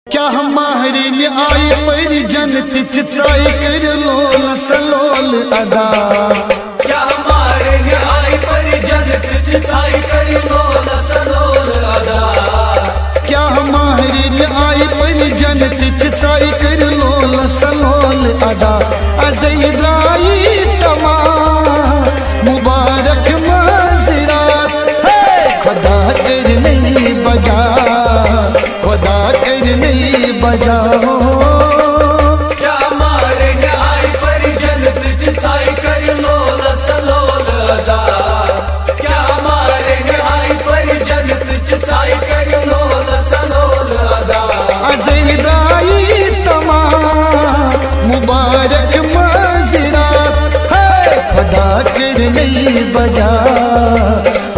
क्या हमारे में आए पर जन्नत चिसाई कर लोल सलोल अदा। क्या हमारे में आए पर जन्नत चिसाई कर लोल सलोल अदा। क्या हमारे में आए पर जन्नत चिसाई कर लोल सलोल अदा। अज़राई तमाम मुबारक माज़रात है खुदा कर नहीं बजा, खुदा कर नहीं बजाओ। क्या हमारे में आए पर जन्नत चिसाई कर लोल सलोल अदा। क्या हमारे में आए पर जन्नत चिसाई कर लोल सलोल अदा। अज़राई तमाम मुबारक माज़रात है खुदा कर नहीं बजा,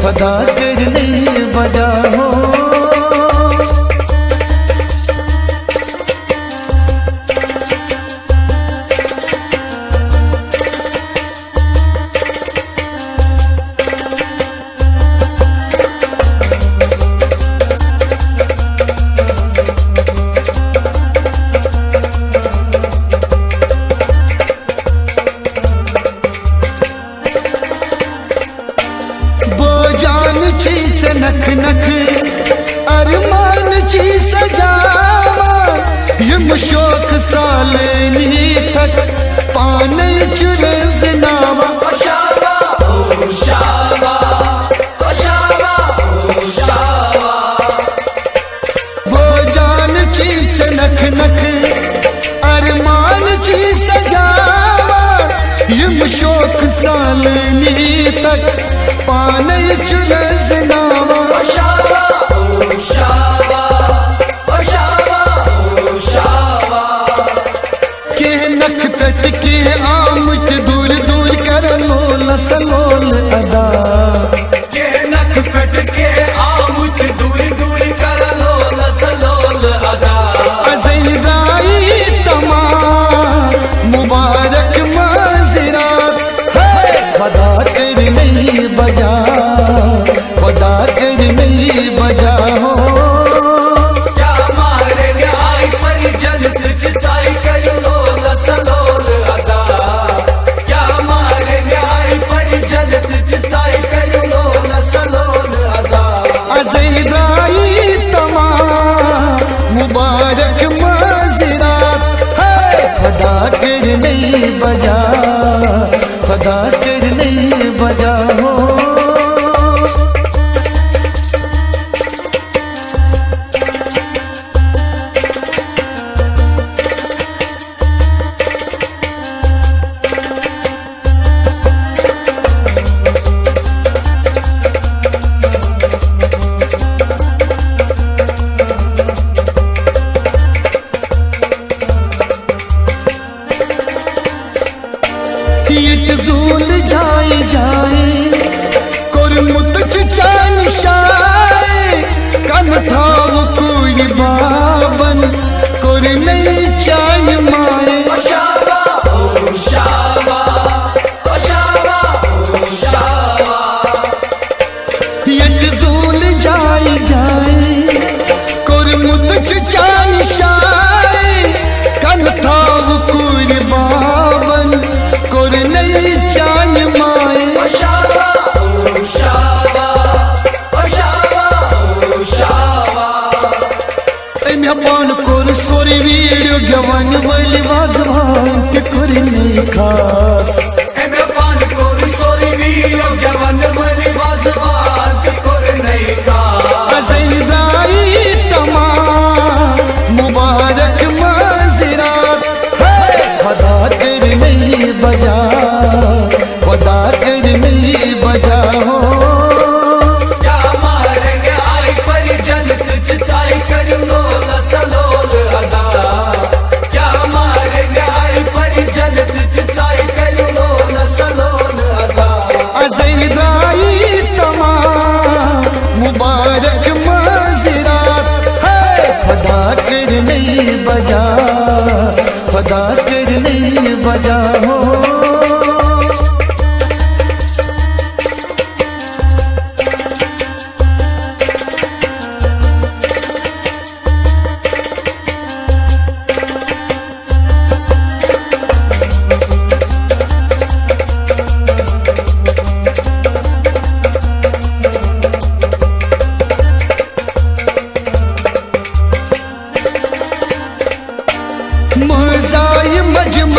खुदा कर नहीं बजाओ। नख नख अरमान ची सजावा यम शोक सालनी तक पाने चुरस नावा। शाबा ओ शाबा ओ शाबा ओ शाबा। वो जान ची नख नख अरमान ची सजावा यम शोक सालनी तक पाने चुरस नावा। शाबा ओ शाबा ओ शाबा ओ शाबा। के नख कट के आमुच दूर दूर कर लोल सलोल अदा। के नख कट के आमुच दूर दूर कर लोल सलोल अदा। अज़राई तमाम मुबारक माज़रात है खुदा कर नहीं बजा, खुदा कर नहीं बजाओ। क्या हमारे न्याय पर जन्नत चिसाई कर लोल सलोल अदा। क्या हमारे न्याय पर जन्नत चिसाई कर लोल सलोल अदा। अज़राई तमाम मुबारक माज़रात है खुदा कर नहीं बजा, खुदा कर नहीं बजाओ। झूल जाए जाए कुरमुत चान शाए कन थाव कोई बाबन कुर नहीं चान माए। शाबा ओ शाबा ओ शाबा ओ शाबा। ये झूल जाए जाए कुरमुत चान शाए कन थाव कोई बाबन कुर नहीं चान माए। शाबा ओ शाबा ओ शाबा ओ शाबा। अमे पान कोर सोरी वीडियो गवन वली वाजवान ते कोर नहीं खास। अमे पान कोर सोरी वीडियो गवन वली वाजवान ते कोर नहीं खास। अज़राई तमाम मुबारक माज़रात है खुदा कर नहीं बजा, खुदा कर नहीं बजाओ। क्या हमारे न्याय पर जन्नत चिसाई कर लोल सलोल अदा। क्या हमारे न्याय पर जन्नत चिसाई कर लोल सलोल अदा। अज़राई तमाम मुबारक माज़रात है खुदा कर नहीं बजा, खुदा कर नहीं बजाओ।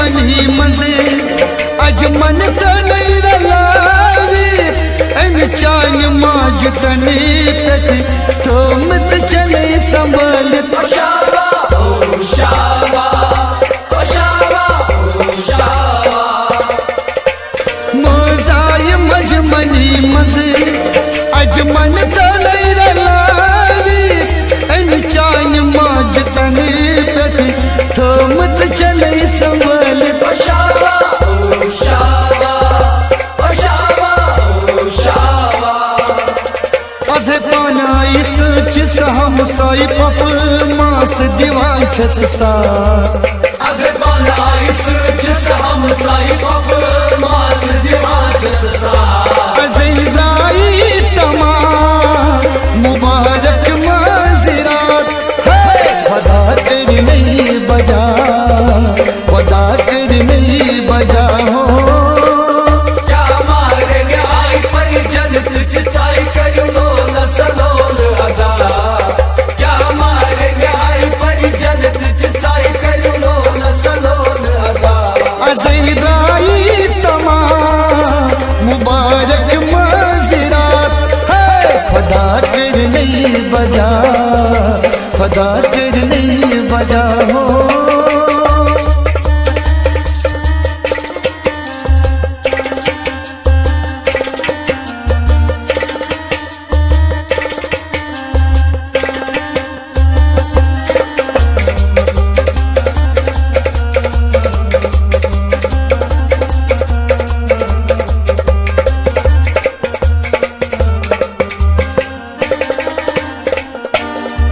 मनी मजे अजमन तनी रलावे एन चान माज तनी पेट तो मत चले संभल शाबा ओ शाबा ओ शाबा ओ शाबा मोजाय मजमनी मजे अजमन तनी रलावे एन चान माज तनी पेट तो मत चले संभल शाबा ओ शाबा ओ शाबा ओ शाबा अझे पानाई सच सहम साई पप मास दीवान छस सा अझे पानाई सच हम साई पप मास दीवान सा अझे राई तमाम मुबारक माजरात खुदा तेरी नहीं बजा खुदा तेरी नहीं बजा हो क्या मारे न्याय पर जन्नत चिचाई करूं न सलोल अदा क्या मारे न्याय पर जन्नत चिचाई करूं न सलोल अदा अझे राई तमाम मुबारक माजरात खुदा तेरी नहीं बजा खुदा तेरी नहीं बजा हो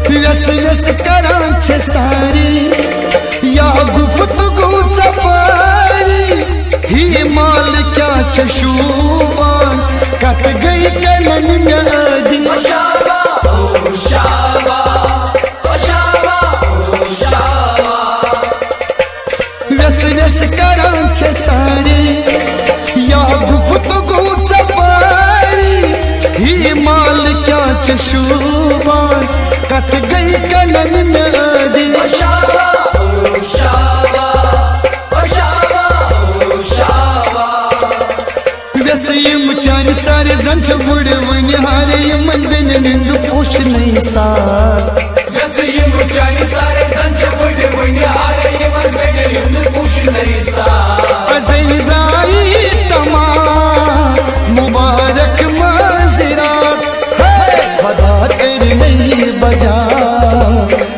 व्यस व्यस करां छे सारी या गुफ्तगू चपारी ही माल क्या चशूबान कत गई कलन में आदि शाबा ओ शाबा ओ शाबा ओ शाबा व्यस व्यस करां छे सारी या गुफ्तगू चपारी ही माल क्या चशूबान कत गई कलन में आदि शाबा ओ शाबा ओ शाबा ओ शाबा व्यसयम चान सारे जंच बुड़ वन हारे यमन बिन निंद पूछ नहीं सार व्यसयम चान सारे जंच बुड़ वन हारे यमन बिन निंद पूछ नहीं सार अज़े राई तमाम मुबारक माजरात खुदा तेरी नहीं बजा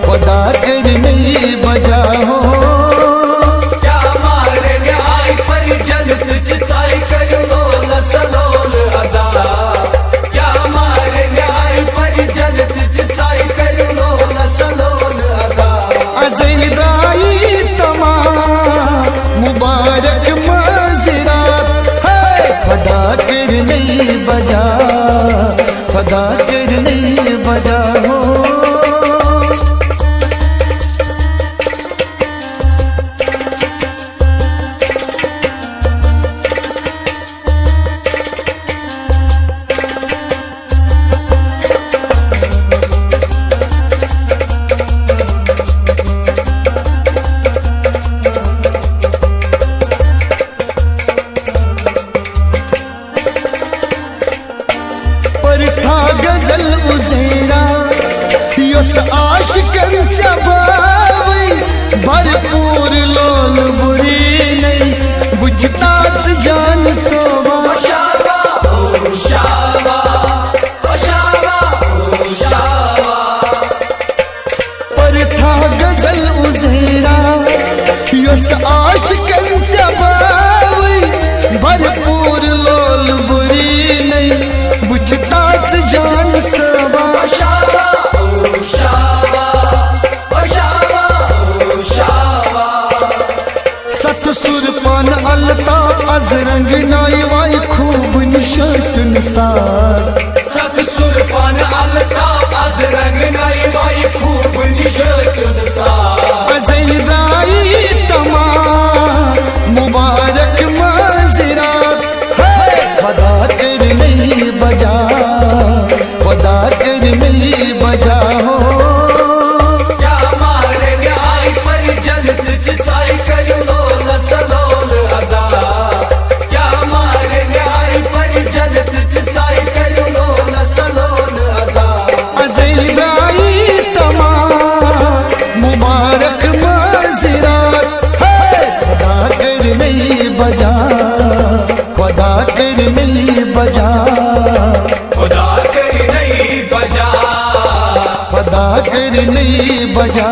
खुदा तेरी नहीं बजा हो क्या मारे न्याय पर जन्नत चिचाई करूं न सलोल अदा क्या मारे न्याय पर जन्नत चिचाई करूं न सलोल अदा अज़े राई तमाम मुबारक माजरात खुदा तेरी नहीं बजा खुदा तेरी नहीं बजा हो पर था गजल उजेरा योस आशिकन चबावई भरपूर लोल बुरी नहीं बुझता जान सोवा शाबा ओ शाबा ओ शाबा ओ शाबा पर था गजल उजेरा योस आशिकन चबावई भरपूर लोल बुरी नहीं बुझता जान सोवा शाबा ओ शाबा ओ शाबा ओ शाबा सत सुर पान अलता अज रंग नाई वाई खूब निशत निसार सत सुर पान अलता अज रंग नाई वाई खूब निशत निसार अज़े राई तमाम मुबारक माजरात खुदा तेरी नहीं बजा खुदा तेरी नहीं बजा हो क्या मारे न्याय पर जन्नत चिचाई करूं न सलोल कर नहीं बजा,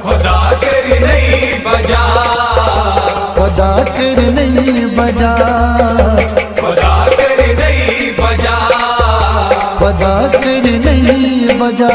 खुदा कर नहीं बजा, खुदा कर नहीं बजा, खुदा कर नहीं बजा, खुदा कर नहीं बजा।